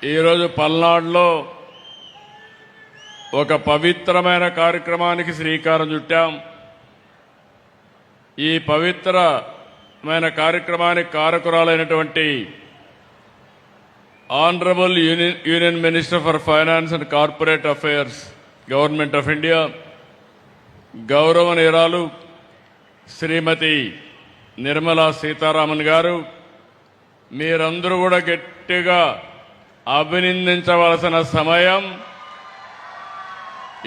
ఈరోజు పల్నాడులో ఒక పవిత్రమైన కార్యక్రమానికి శ్రీకారం చుట్టాం. ఈ పవిత్రమైన కార్యక్రమానికి కారకురాలైనటువంటి honourable union minister for finance and corporate affairs government of India గౌరవనీయురాలు శ్రీమతి నిర్మలా సీతారామన్ గారు, మీరందరూ కూడా గట్టిగా అభినందించవలసిన సమయం.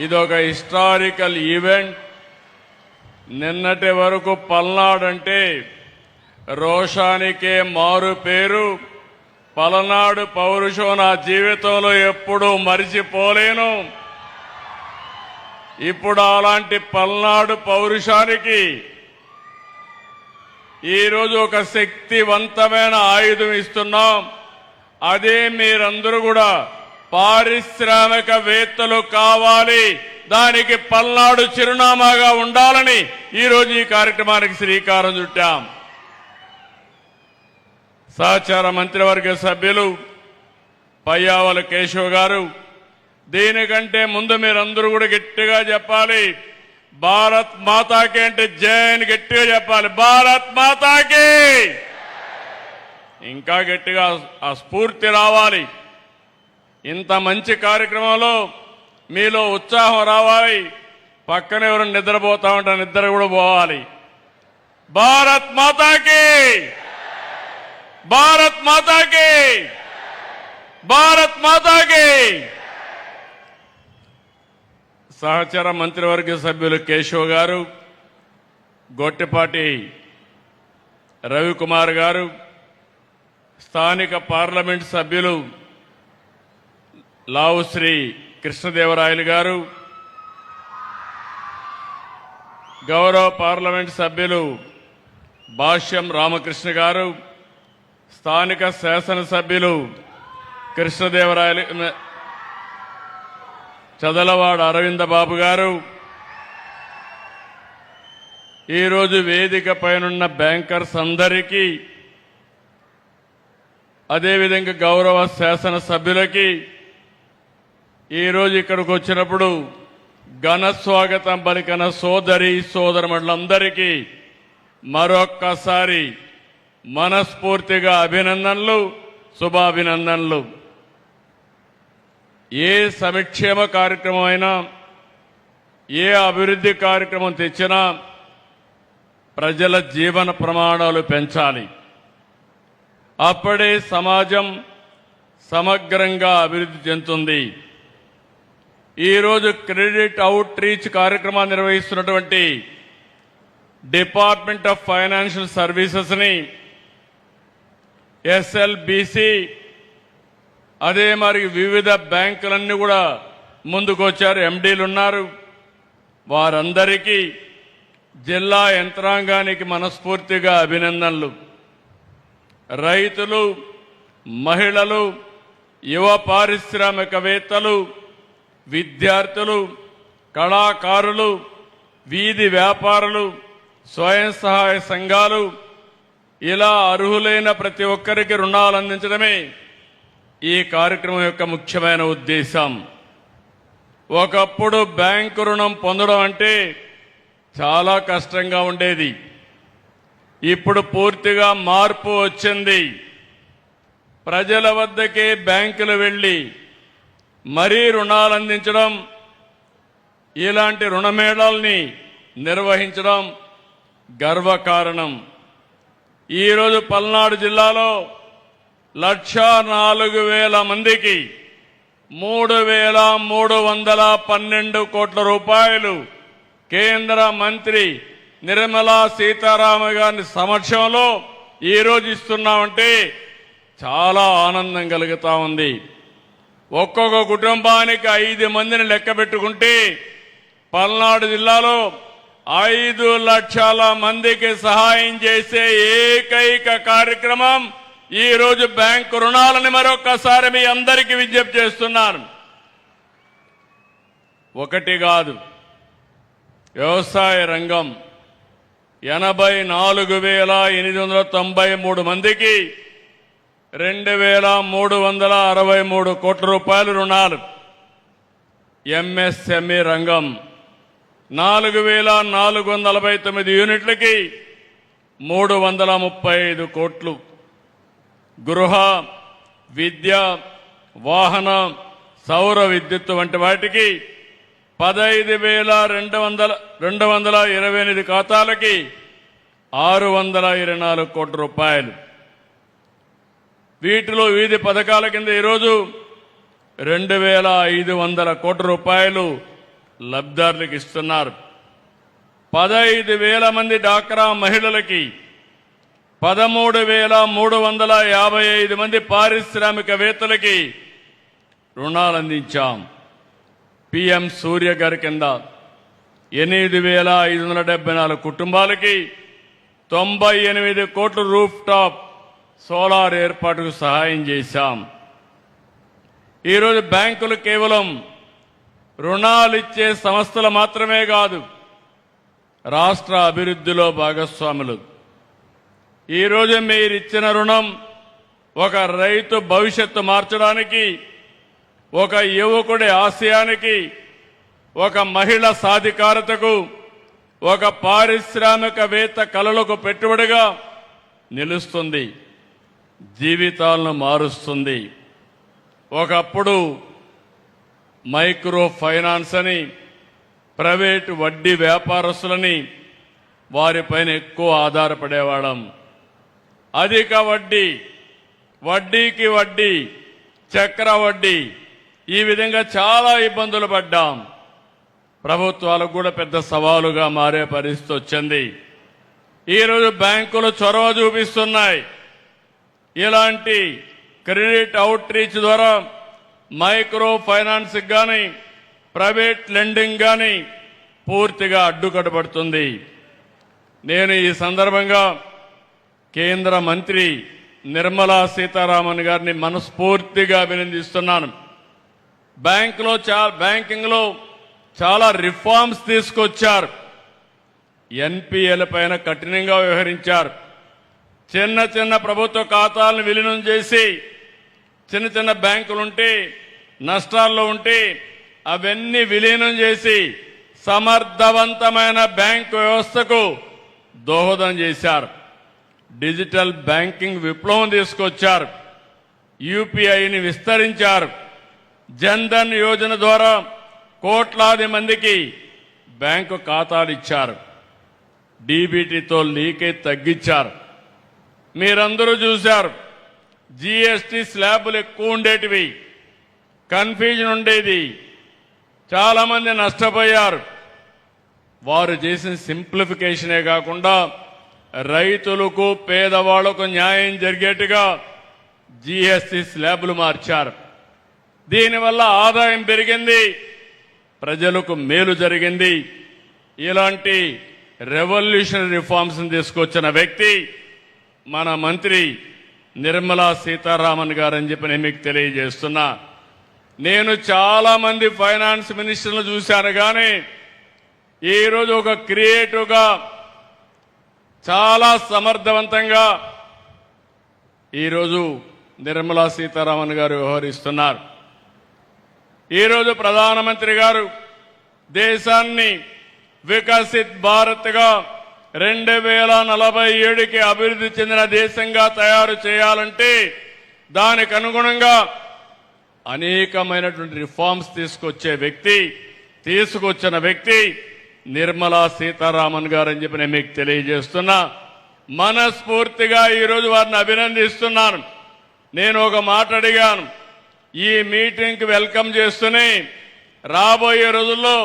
ఇదొక హిస్టారికల్ ఈవెంట్. నిన్నటి వరకు పల్నాడు అంటే రోషానికే మారు పేరు. పలనాడు పౌరుషం నా జీవితంలో ఎప్పుడూ మరిచిపోలేను. ఇప్పుడు అలాంటి పల్నాడు పౌరుషానికి ఈరోజు ఒక శక్తివంతమైన ఆయుధం ఇస్తున్నాం. అదే మీరందరూ కూడా పారిశ్రామికవేత్తలు కావాలి, దానికి పల్నాడు చిరునామాగా ఉండాలని ఈరోజు ఈ కార్యక్రమానికి శ్రీకారం చుట్టాం. సహచార మంత్రివర్గ సభ్యులు పయ్యావుల కేశవ్ గారు, దీనికంటే ముందు మీరందరూ కూడా గట్టిగా చెప్పాలి, భారత్ మాతాకి అంటే జై అని గట్టిగా చెప్పాలి. భారత్ మాతాకి ఇంకా గట్టిగా ఆ స్ఫూర్తి రావాలి. ఇంత మంచి కార్యక్రమంలో మీలో ఉత్సాహం రావాలి. పక్కన ఎవరు నిద్రపోతా ఉంటారు, నిద్ర కూడా పోవాలి. భారత్ మాతాకి, భారత్ మాతాకి, భారత్ మాతాకి. సహచర మంత్రివర్గ సభ్యులు కేశవ్ గారు, గొట్టిపాటి రవికుమార్ గారు, స్థానిక పార్లమెంట్ సభ్యులు లావుశ్రీ కృష్ణదేవరాయలు గారు, గౌరవ పార్లమెంట్ సభ్యులు భాష్యం రామకృష్ణ గారు, స్థానిక శాసనసభ్యులు కృష్ణదేవరాయలు చదలవాడ అరవింద బాబు గారు, ఈరోజు వేదిక పైనున్న బ్యాంకర్స్ అందరికీ, అదేవిధంగా గౌరవ శాసనసభ్యులకి, ఈరోజు ఇక్కడికి వచ్చినప్పుడు ఘన స్వాగతం పలికిన సోదరి సోదరులందరికీ మరొక్కసారి మనస్ఫూర్తిగా అభినందనలు, శుభాభినందనలు. ఏ సంక్షేమ కార్యక్రమం అయినా, ఏ అభివృద్ధి కార్యక్రమం తెచ్చినా ప్రజల జీవన ప్రమాణాలు పెంచాలి. అప్పుడే సమాజం సమగ్రంగా అభివృద్ధి చెందుతుంది. ఈరోజు క్రెడిట్ అవుట్ రీచ్ కార్యక్రమాన్ని నిర్వహిస్తున్నటువంటి డిపార్ట్మెంట్ ఆఫ్ ఫైనాన్షియల్ సర్వీసెస్ ని, ఎస్ఎల్బిసి, అదే మరి వివిధ బ్యాంకులన్నీ కూడా ముందుకొచ్చారు, ఎండీలు ఉన్నారు. వారందరికీ, జిల్లా యంత్రాంగానికి మనస్ఫూర్తిగా అభినందనలు. రైతులు, మహిళలు, యువ పారిశ్రామికవేత్తలు, విద్యార్థులు, కళాకారులు, వీధి వ్యాపారులు, స్వయం సహాయ సంఘాలు, ఇలా అర్హులైన ప్రతి ఒక్కరికి రుణాలు అందించడమే ఈ కార్యక్రమం యొక్క ముఖ్యమైన ఉద్దేశం. ఒకప్పుడు బ్యాంకు రుణం పొందడం అంటే చాలా కష్టంగా ఉండేది. ఇప్పుడు పూర్తిగా మార్పు వచ్చింది. ప్రజల వద్దకే బ్యాంకులు వెళ్లి మరీ రుణాలు అందించడం, ఇలాంటి రుణమేళాల్ని నిర్వహించడం గర్వకారణం. ఈరోజు పల్నాడు జిల్లాలో 1,04,000 మందికి 3,312 కోట్ల రూపాయలు కేంద్ర మంత్రి నిర్మలా సీతారామన్ గారి సమక్షంలో ఈరోజు ఇస్తున్నామంటే చాలా ఆనందం కలుగుతా ఉంది. ఒక్కొక్క కుటుంబానికి 5 మందిని లెక్క పెట్టుకుంటే పల్నాడు జిల్లాలో 5 లక్షల మందికి సహాయం చేసే ఏకైక కార్యక్రమం ఈరోజు బ్యాంకు రుణాలని మరొక్కసారి మీ అందరికీ విజ్ఞప్తి చేస్తున్నాను. ఒకటి కాదు, వ్యవసాయ రంగం 84,893 మందికి 2363 కోట్ల రూపాయలు రుణాలు. ఎంఎస్ఎంఈ రంగం 4449 యూనిట్లకి 335 కోట్లు. గృహ, విద్య, వాహన, సౌర విద్యుత్ వంటి వాటికి 15,228 ఖాతాలకి 624 కోట్ల రూపాయలు. వీటిలో వివిధ పథకాల కింద ఈరోజు 2,500 కోట్ల రూపాయలు లబ్ధిదారులకు ఇస్తున్నారు. 15,000 మంది డాక్రా మహిళలకి, 13,355 మంది పారిశ్రామికవేత్తలకి రుణాలు అందించాం. పిఎం సూర్య గారి కింద 8,574 కుటుంబాలకి 98 కోట్ల రూఫ్ టాప్ సోలార్ ఏర్పాటుకు సహాయం చేశాం. ఈరోజు బ్యాంకులు కేవలం రుణాలిచ్చే సంస్థలు మాత్రమే కాదు, రాష్ట్ర అభివృద్ధిలో భాగస్వాములు. ఈరోజు మీరిచ్చిన రుణం ఒక రైతు భవిష్యత్తు మార్చడానికి, ఒక యువకుడి ఆశయానికి, ఒక మహిళ సాధికారతకు, ఒక పారిశ్రామికవేత్త కలలకు పెట్టుబడిగా నిలుస్తుంది, జీవితాలను మారుస్తుంది. ఒకప్పుడు మైక్రో ఫైనాన్స్ అని ప్రైవేటు వడ్డీ వ్యాపారస్తులని వారిపైన ఎక్కువ ఆధారపడేవాళ్ళం. అధిక వడ్డీ, వడ్డీకి వడ్డీ, చక్ర వడ్డీ, ఈ విధంగా చాలా ఇబ్బందులు పడ్డాం. ప్రభుత్వాలకు కూడా పెద్ద సవాలుగా మారే పరిస్థితి వచ్చింది. ఈరోజు బ్యాంకులు చొరవ చూపిస్తున్నాయి. ఇలాంటి క్రెడిట్ అవుట్ రీచ్ ద్వారా మైక్రో ఫైనాన్స్ కానీ, ప్రైవేట్ లెండింగ్ కానీ పూర్తిగా అడ్డుకట్టబడుతుంది. నేను ఈ సందర్భంగా కేంద్ర మంత్రి నిర్మలా సీతారామన్ గారిని మనస్ఫూర్తిగా అభినందిస్తున్నాను. బ్యాంకింగ్లో చాలా రిఫార్మ్స్ తీసుకొచ్చారు. ఎన్పిఎల పైన కఠినంగా వ్యవహరించారు. చిన్న చిన్న ప్రభుత్వ ఖాతాలను విలీనం చేసి, చిన్న చిన్న బ్యాంకులుంటే నష్టాల్లో ఉంటే అవన్నీ విలీనం చేసి సమర్థవంతమైన బ్యాంకు వ్యవస్థకు దోహదం చేశారు. డిజిటల్ బ్యాంకింగ్ విప్లవం తీసుకొచ్చారు. యూపీఐని విస్తరించారు. జన్ధన్ యోజన ద్వారా కోట్లాది మందికి బ్యాంకు ఖాతాలు ఇచ్చారు. డీబీటీతో లీకేజ్ తగ్గించారు. మీరందరూ చూశారు, జీఎస్టీ స్లాబులు ఎక్కువ ఉండేటివి, కన్ఫ్యూజన్ ఉండేది, చాలా మంది నష్టపోయారు. వారు చేసిన సింప్లిఫికేషనే కాకుండా రైతులకు, పేదవాళ్లకు న్యాయం జరిగేట్టుగా జీఎస్టీ స్లాబులు మార్చారు. దీనివల్ల ఆదాయం పెరిగింది, ప్రజలకు మేలు జరిగింది. ఇలాంటి రెవల్యూషనరీ రిఫార్మ్స్ తీసుకొచ్చిన వ్యక్తి మన మంత్రి నిర్మలా సీతారామన్ గారని చెప్పి నేను మీకు తెలియజేస్తున్నా. నేను చాలా మంది ఫైనాన్స్ మినిస్టర్లు చూశాను, కానీ ఈరోజు ఒక క్రియేటివ్గా చాలా సమర్థవంతంగా ఈరోజు నిర్మలా సీతారామన్ గారు వ్యవహరిస్తున్నారు. ఈరోజు ప్రధానమంత్రి గారు దేశాన్ని వికసిత్ భారత్గా 2047కి అభివృద్ధి చెందిన దేశంగా తయారు చేయాలంటే దానికి అనుగుణంగా అనేకమైనటువంటి రిఫార్మ్స్ తీసుకొచ్చిన వ్యక్తి నిర్మలా సీతారామన్ గారు అని చెప్పి నేను మీకు తెలియజేస్తున్నా. మనస్ఫూర్తిగా ఈరోజు వారిని అభినందిస్తున్నాను. నేను ఒక మాట అడిగాను, ఈ మీటింగ్కి వెల్కమ్ చేస్తూనే రాబోయే రోజుల్లో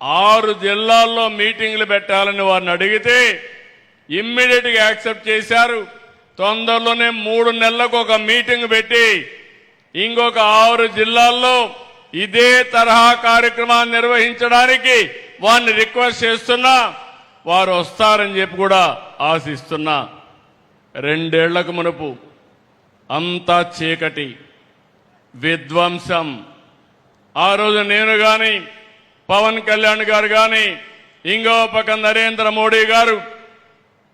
6 జిల్లాల్లో మీటింగ్లు పెట్టాలని వారిని అడిగితే ఇమ్మీడియట్ గా యాక్సెప్ట్ చేశారు. తొందరలోనే 3 నెలలకు ఒక మీటింగ్ పెట్టి ఇంకొక 6 జిల్లాల్లో ఇదే తరహా కార్యక్రమాన్ని నిర్వహించడానికి వారిని రిక్వెస్ట్ చేస్తున్నా. వారు వస్తారని చెప్పి కూడా ఆశిస్తున్నా. 2 ఏళ్లకు మునుపు అంతా చీకటి, విధ్వంసం. ఆ రోజు నేను గాని, పవన్ కళ్యాణ్ గారు గాని, ఇంకో పక్క నరేంద్ర మోడీ గారు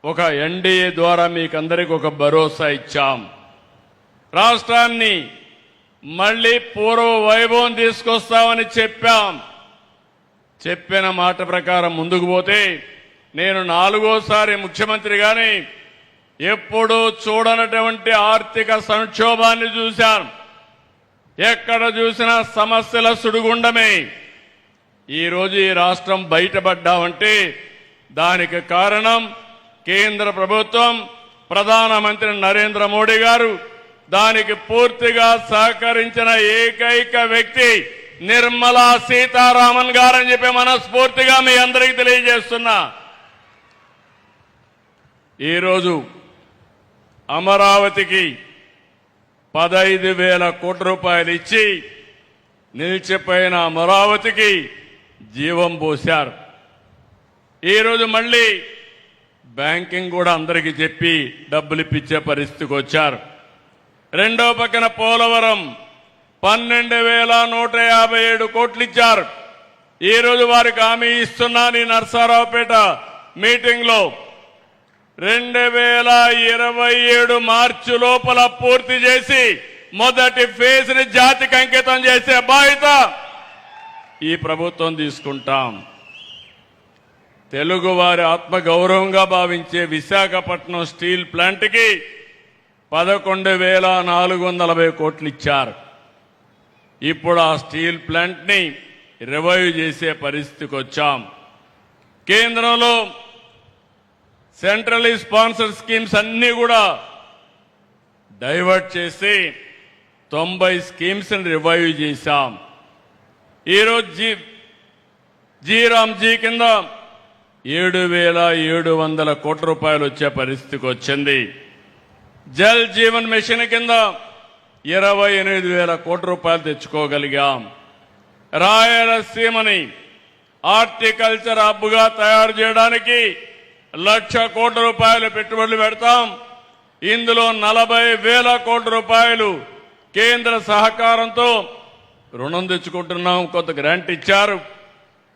ఒక ఎన్డీఏ ద్వారా మీకందరికి ఒక భరోసా ఇచ్చాం. రాష్ట్రాన్ని మళ్లీ పూర్వ వైభవం తీసుకొస్తామని చెప్పాం. చెప్పిన మాట ప్రకారం ముందుకు పోతే నేను 4వ ముఖ్యమంత్రిగానే ఎప్పుడూ చూడనటువంటి ఆర్థిక సంక్షోభాన్ని చూశాను. ఎక్కడ చూసినా సమస్యల సుడిగుండమే. ఈరోజు ఈ రాష్ట్రం బయటపడ్డామంటే దానికి కారణం కేంద్ర ప్రభుత్వం, ప్రధానమంత్రి నరేంద్ర మోడీ గారు. దానికి పూర్తిగా సహకరించిన ఏకైక వ్యక్తి నిర్మలా సీతారామన్ గారని చెప్పి మనస్ఫూర్తిగా మీ అందరికీ తెలియజేస్తున్నా. ఈరోజు అమరావతికి 15,000 కోట్ల రూపాయలు ఇచ్చి నిలిచిపోయిన అమరావతికి జీవం పోశారు. ఈరోజు మళ్ళీ బ్యాంకింగ్ కూడా అందరికీ చెప్పి డబ్బులు ఇప్పించే పరిస్థితికి వచ్చారు. రెండో పక్కన పోలవరం 12,157 కోట్లు ఇచ్చారు. ఈరోజు వారికి హామీ ఇస్తున్నాను. ఈ నర్సారావుపేట మీటింగ్ లో 2027 మార్చి లోపల పూర్తి చేసి మొదటి ఫేజ్ ని జాతికి అంకితం చేసే బాధ్యత ఈ ప్రభుత్వం తీసుకుంటాం. తెలుగు వారి ఆత్మగౌరవంగా భావించే విశాఖపట్నం స్టీల్ ప్లాంట్ కి 11,440 కోట్లు ఇచ్చారు. ఇప్పుడు ఆ స్టీల్ ప్లాంట్ ని రివైవ్ చేసే పరిస్థితికి వచ్చాం. కేంద్రంలో సెంట్రలీ స్పాన్సర్ స్కీమ్స్ అన్ని కూడా డైవర్ట్ చేసి 90 స్కీమ్స్ ని రివైవ్ చేశాం. ఈరోజు జీరామ్జీ కింద 7,700 కోట్ల రూపాయలు వచ్చే పరిస్థితికి వచ్చింది. జల్ జీవన్ మిషన్ కింద 28,000 కోట్ల రూపాయలు తెచ్చుకోగలిగాం. రాయలసీమని హార్టికల్చర్ హబ్గా తయారు చేయడానికి 1,00,000 కోట్ల రూపాయలు పెట్టుబడులు పెడతాం. ఇందులో 40,000 కోట్ల రూపాయలు కేంద్ర సహకారంతో రుణం తెచ్చుకుంటున్నాం. కొంత గ్రాంట్ ఇచ్చారు.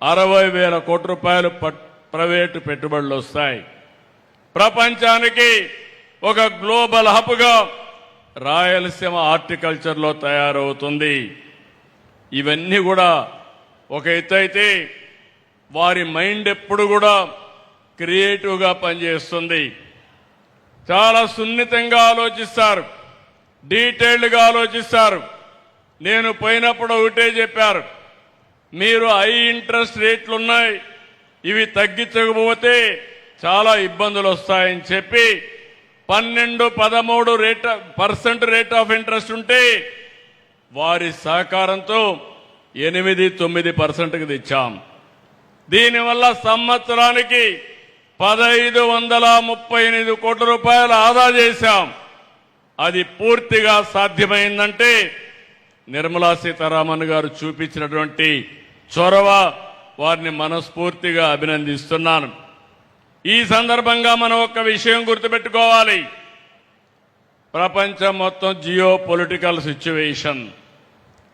60,000 కోట్ల రూపాయలు ప్రైవేటు పెట్టుబడులు వస్తాయి. ప్రపంచానికి ఒక గ్లోబల్ హబ్గా రాయలసీమ హార్టికల్చర్ లో తయారవుతుంది. ఇవన్నీ కూడా ఒక ఎత్తు అయితే వారి మైండ్ ఎప్పుడు కూడా క్రియేటివ్ గా పనిచేస్తుంది. చాలా సున్నితంగా ఆలోచిస్తారు, డీటెయిల్డ్ గా ఆలోచిస్తారు. నేను పోయినప్పుడు ఒకటే చెప్పారు, మీరు హై ఇంట్రెస్ట్ రేట్లు ఉన్నాయి, ఇవి తగ్గించకపోతే చాలా ఇబ్బందులు వస్తాయని చెప్పి 12-13% రేట్ ఆఫ్ ఇంట్రెస్ట్ ఉంటే వారి సహకారంతో 8-9%కి తెచ్చాం. దీనివల్ల సంవత్సరానికి 1,538 కోట్ల రూపాయలు ఆదా చేశాం. అది పూర్తిగా సాధ్యమైందంటే నిర్మలా సీతారామన్ గారు చూపించినటువంటి చొరవ, వారిని మనస్ఫూర్తిగా అభినందిస్తున్నాను. ఈ సందర్భంగా మనం ఒక విషయం గుర్తుపెట్టుకోవాలి. ప్రపంచం మొత్తం జియో పొలిటికల్ సిచ్యువేషన్,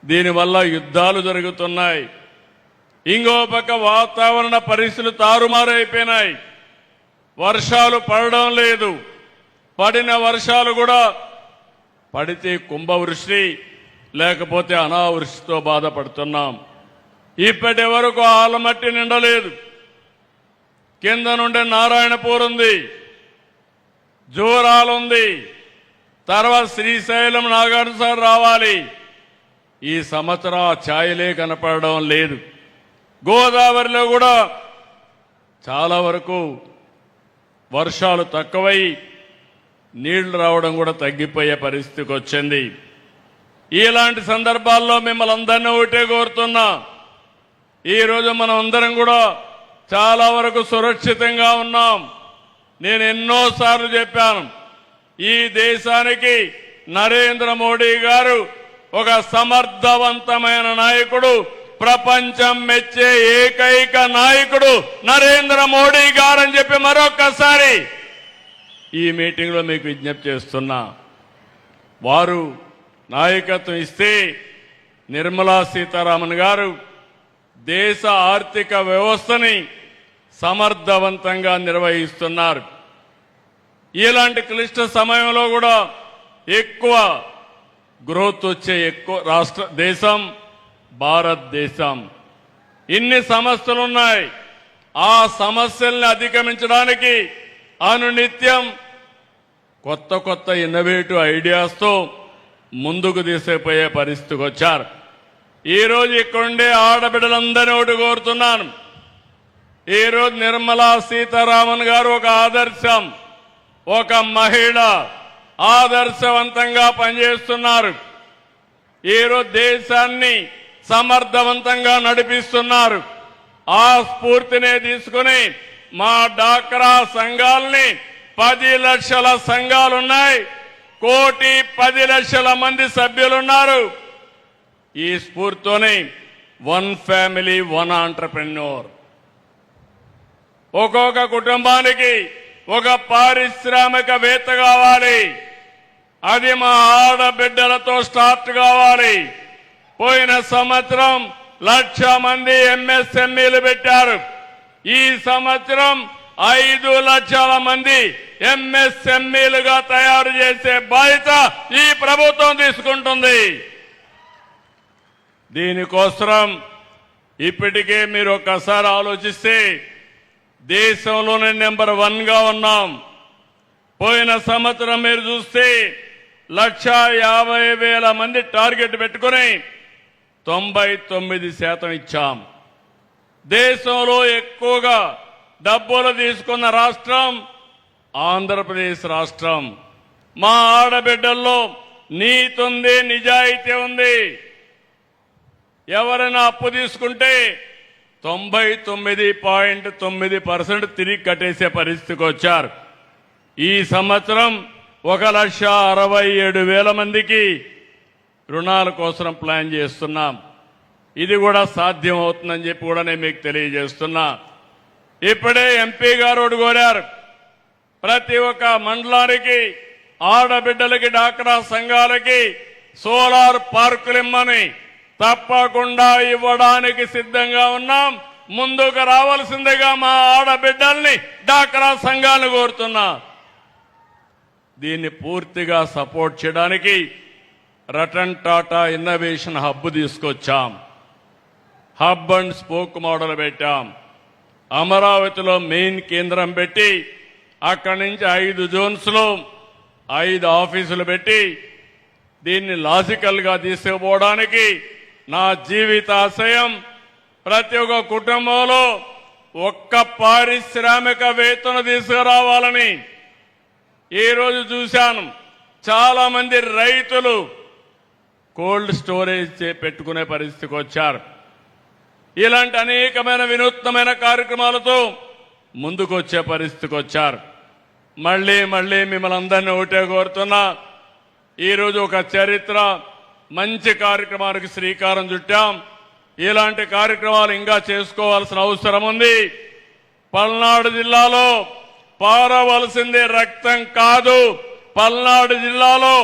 దీనివల్ల యుద్ధాలు జరుగుతున్నాయి. ఇంకో పక్క వాతావరణ పరిస్థితులు తారుమారైపోయినాయి. వర్షాలు పడడం లేదు. పడిన వర్షాలు కూడా పడితే కుంభవృష్టి, లేకపోతే అనావృష్టితో బాధపడుతున్నాం. ఇప్పటి వరకు ఆలమట్టి నిండలేదు. కింద నుండి నారాయణపూర్ ఉంది, జోరాలుంది, తర్వాత శ్రీశైలం నాగార్జున రావాలి. ఈ సంవత్సరం ఆ ఛాయలే కనపడడం లేదు. గోదావరిలో కూడా చాలా వరకు వర్షాలు తక్కువై నీళ్లు రావడం కూడా తగ్గిపోయే పరిస్థితికి వచ్చింది. ఇలాంటి సందర్భాల్లో మిమ్మల్ని అందరినీ ఒకటే కోరుతున్నా, ఈరోజు మనం అందరం కూడా చాలా వరకు సురక్షితంగా ఉన్నాం. నేను ఎన్నోసార్లు చెప్పాను, ఈ దేశానికి నరేంద్ర మోడీ గారు ఒక సమర్థవంతమైన నాయకుడు, ప్రపంచం మెచ్చే ఏకైక నాయకుడు నరేంద్ర మోడీ గారని చెప్పి మరొక్కసారి ఈ మీటింగ్ లో మీకు విజ్ఞప్తి చేస్తున్నా. వారు నాయకత్వం ఇస్తే నిర్మలా సీతారామన్ గారు దేశ ఆర్థిక వ్యవస్థని సమర్థవంతంగా నిర్వహిస్తున్నారు. ఇలాంటి క్లిష్ట సమయంలో కూడా ఎక్కువ గ్రోత్ వచ్చే ఎక్కువ దేశం భారతదేశం. ఇన్ని సమస్యలు ఉన్నాయి. ఆ సమస్యల్ని అధిగమించడానికి అనునిత్యం కొత్త కొత్త ఇన్నోవేటివ్ ఐడియాస్తో ముందుకు తీసుకుపోయే పరిస్థితికి వచ్చారు. ఈరోజు ఇక్కడుండే ఆడబిడ్డలందరినీ ఒకటి కోరుతున్నాను. ఈరోజు నిర్మలా సీతారామన్ గారు ఒక ఆదర్శం, ఒక మహిళ ఆదర్శవంతంగా పనిచేస్తున్నారు. ఈరోజు దేశాన్ని సమర్థవంతంగా నడిపిస్తున్నారు. ఆ స్ఫూర్తినే తీసుకుని మా డాక్రా సంఘాలని 10 లక్షల సంఘాలున్నాయి. 1,10,00,000 మంది సభ్యులున్నారు. ఈ స్ఫూర్తితోనే 1 ఫ్యామిలీ 1 ఎంటర్‌ప్రెన్యూర్, ఒక్కొక్క కుటుంబానికి ఒక పారిశ్రామికవేత్త కావాలి. అది మా ఆడబిడ్డలతో స్టార్ట్ కావాలి. పోయిన సంవత్సరం 1,00,000 మంది ఎంఎస్ఎంఈలు పెట్టారు. ఈ సంవత్సరం 5 లక్షల మంది ఎంఎస్ఎంఈలుగా తయారు చేసే బాధ్యత ఈ ప్రభుత్వం తీసుకుంటుంది. దీనికోసం ఇప్పటికే మీరు ఒక్కసారి ఆలోచిస్తే దేశంలోనే నెంబర్ 1గా ఉన్నాం. పోయిన సంవత్సరం మీరు చూస్తే 1,50,000 మంది టార్గెట్ పెట్టుకుని 99% ఇచ్చాం. దేశంలో ఎక్కువగా డబ్బులు తీసుకున్న రాష్ట్రం ఆంధ్రప్రదేశ్ రాష్ట్రం. మా ఆడబిడ్డల్లో నీతి ఉంది, నిజాయితీ ఉంది. ఎవరైనా అప్పు తీసుకుంటే 99.9% తిరిగి కట్టేసే పరిస్థితికి వచ్చారు. ఈ సంవత్సరం 1,67,000 మందికి రుణాల కోసం ప్లాన్ చేస్తున్నాం. ఇది కూడా సాధ్యం అవుతుందని చెప్పి కూడా నేను మీకు తెలియజేస్తున్నా. ఇప్పుడే ఎంపీ గారు కోరారు, ప్రతి ఒక్క మండలానికి ఆడబిడ్డలకి డాక్రా సంఘాలకి సోలార్ పార్కులు ఇమ్మని. తప్పకుండా ఇవ్వడానికి సిద్ధంగా ఉన్నాం. ముందుకు రావాల్సిందిగా మా ఆడబిడ్డల్ని డాక్రా సంఘాలను కోరుతున్నా. దీన్ని పూర్తిగా సపోర్ట్ చేయడానికి రతన్ టాటా ఇన్నోవేషన్ హబ్ తీసుకొచ్చాం. హబ్ అండ్ స్పోక్ మోడల్ పెట్టాం. అమరావతిలో మెయిన్ కేంద్రం పెట్టి అక్కడి నుంచి 5 జోన్స్లో 5 ఆఫీసులు పెట్టి దీన్ని లాజికల్గా తీసుకుపోవడానికి నా జీవితాశయం ప్రతి ఒక్క కుటుంబంలో ఒక్క పారిశ్రామికవేత్తను తీసుకురావాలని. ఈరోజు చూశాను, చాలా మంది రైతులు కోల్డ్ స్టోరేజ్ పెట్టుకునే పరిస్థితికి వచ్చారు. ఇలాంటి అనేకమైన వినూత్నమైన కార్యక్రమాలతో ముందుకు వచ్చే పరిస్థితికి వచ్చారు. మళ్ళీ మిమ్మల్ని అందరినీ ఒకటే కోరుతున్నా, ఈరోజు ఒక చరిత్ర మంచి కార్యక్రమానికి శ్రీకారం చుట్టాం. ఇలాంటి కార్యక్రమాలు ఇంకా చేసుకోవాల్సిన అవసరం ఉంది. పల్నాడు జిల్లాలో పారవలసింది రక్తం కాదు. పల్నాడు జిల్లాలో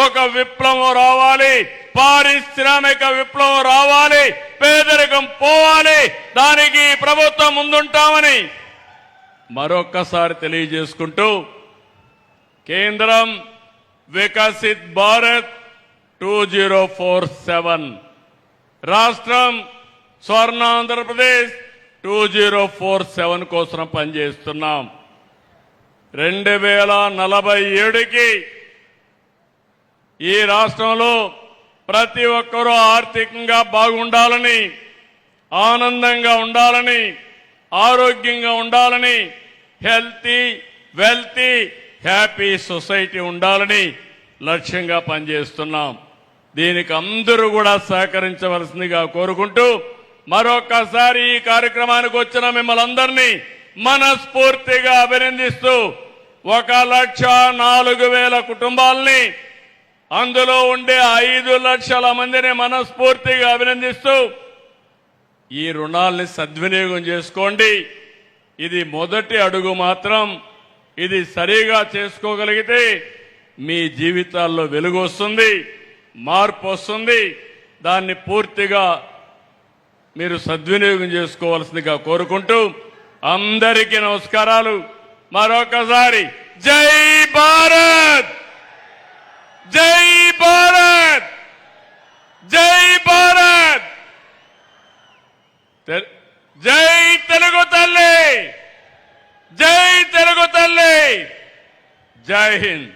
ఒక విప్లవం రావాలి, పారిశ్రామిక విప్లవం రావాలి, పేదరికం పోవాలి. దానికి ప్రభుత్వం ముందుంటామని మరొక్కసారి తెలియజేసుకుంటూ, కేంద్రం వికసిత్ భారత్ 2047, రాష్ట్రం స్వర్ణాంధ్రప్రదేశ్ 2047 కోసం పనిచేస్తున్నాం. 2047కి ఈ రాష్ట్రంలో ప్రతి ఒక్కరూ ఆర్థికంగా బాగుండాలని, ఆనందంగా ఉండాలని, ఆరోగ్యంగా ఉండాలని, హెల్తీ వెల్తీ హ్యాపీ సొసైటీ ఉండాలని లక్ష్యంగా పనిచేస్తున్నాం. దీనికి అందరూ కూడా సహకరించవలసిందిగా కోరుకుంటూ, మరొక్కసారి ఈ కార్యక్రమానికి వచ్చిన మిమ్మల్ని అందరినీ మనస్ఫూర్తిగా అభినందిస్తూ, 1,04,000 కుటుంబాలని, అందులో ఉండే 5 లక్షల మందిని మనస్ఫూర్తిగా అభినందిస్తూ, ఈ రుణాల్ని సద్వినియోగం చేసుకోండి. ఇది మొదటి అడుగు మాత్రం. ఇది సరిగా చేసుకోగలిగితే మీ జీవితాల్లో వెలుగు వస్తుంది, మార్పు వస్తుంది. దాన్ని పూర్తిగా మీరు సద్వినియోగం చేసుకోవాల్సిందిగా కోరుకుంటూ, అందరికీ నమస్కారాలు. మరొకసారి జై భారత్, జై భారత్. జై తెలుగు తల్లి, జై తెలుగు తల్లి, జై హింద్.